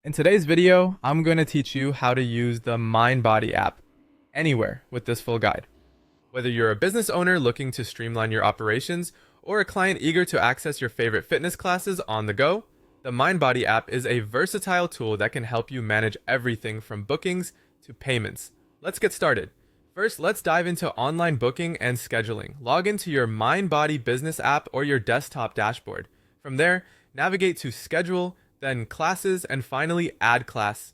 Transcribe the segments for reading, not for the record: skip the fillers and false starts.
In today's video, I'm going to teach you how to use the MindBody app anywhere with this full guide. Whether you're a business owner looking to streamline your operations or a client eager to access your favorite fitness classes on the go, the MindBody app is a versatile tool that can help you manage everything from bookings to payments. Let's get started. First, let's dive into online booking and scheduling. Log into your MindBody business app or your desktop dashboard. From there, navigate to schedule, then classes, and finally add class.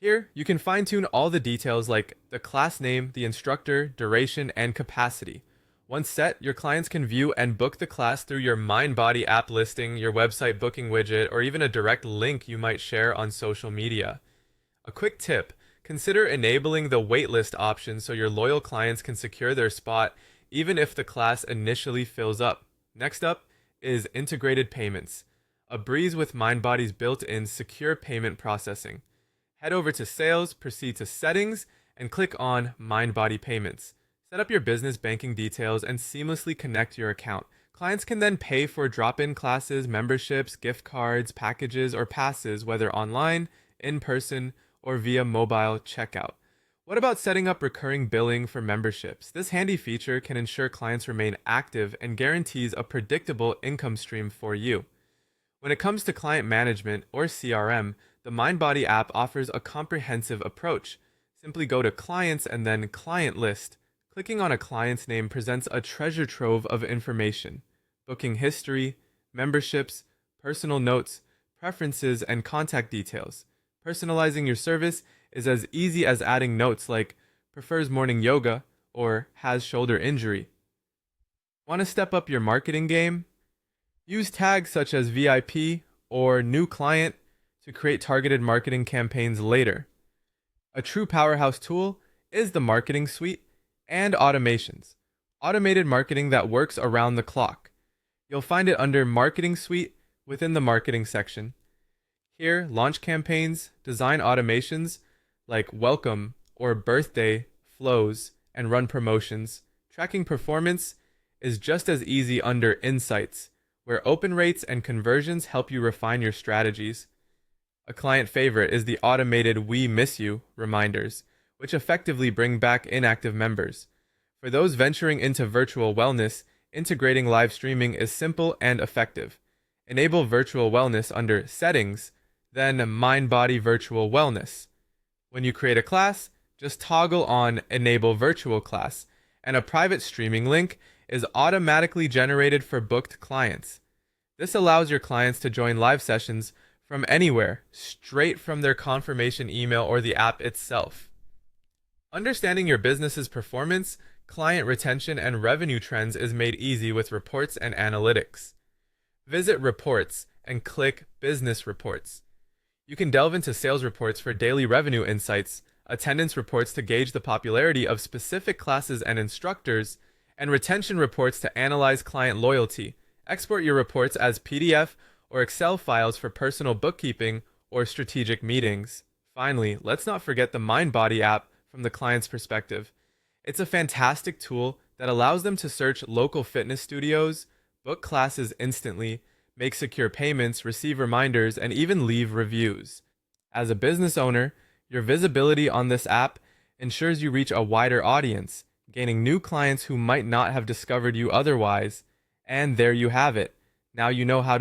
Here, you can fine-tune all the details like the class name, the instructor, duration, and capacity. Once set, your clients can view and book the class through your MindBody app listing, your website booking widget, or even a direct link you might share on social media. A quick tip: consider enabling the waitlist option so your loyal clients can secure their spot even if the class initially fills up. Next up is integrated payments, a breeze with MindBody's built-in secure payment processing. Head over to Sales, proceed to Settings, and click on MindBody Payments. Set up your business banking details and seamlessly connect your account. Clients can then pay for drop-in classes, memberships, gift cards, packages, or passes, whether online, in person, or via mobile checkout. What about setting up recurring billing for memberships? This handy feature can ensure clients remain active and guarantees a predictable income stream for you. When it comes to client management or CRM, the MindBody app offers a comprehensive approach. Simply go to Clients and then Client List. Clicking on a client's name presents a treasure trove of information: booking history, memberships, personal notes, preferences, and contact details. Personalizing your service is as easy as adding notes like prefers morning yoga or has shoulder injury. Want to step up your marketing game? Use tags such as VIP or new client to create targeted marketing campaigns later. A true powerhouse tool is the marketing suite and automations. Automated marketing that works around the clock. You'll find it under Marketing Suite within the Marketing section. Here, launch campaigns, design automations like welcome or birthday flows, and run promotions. Tracking performance is just as easy under Insights, where open rates and conversions help you refine your strategies. A client favorite is the automated "We Miss You" reminders, which effectively bring back inactive members. For those venturing into virtual wellness, integrating live streaming is simple and effective. Enable virtual wellness under Settings, then MindBody Virtual Wellness. When you create a class, just toggle on Enable Virtual Class, and a private streaming link is automatically generated for booked clients. This allows your clients to join live sessions from anywhere, straight from their confirmation email or the app itself. Understanding your business's performance, client retention, and revenue trends is made easy with reports and analytics. Visit Reports and click Business Reports. You can delve into sales reports for daily revenue insights, attendance reports to gauge the popularity of specific classes and instructors, and retention reports to analyze client loyalty. Export your reports as PDF or Excel files for personal bookkeeping or strategic meetings. Finally, let's not forget the MindBody app from the client's perspective. It's a fantastic tool that allows them to search local fitness studios, book classes instantly, make secure payments, receive reminders, and even leave reviews. As a business owner, your visibility on this app ensures you reach a wider audience, gaining new clients who might not have discovered you otherwise. And there you have it. Now you know how to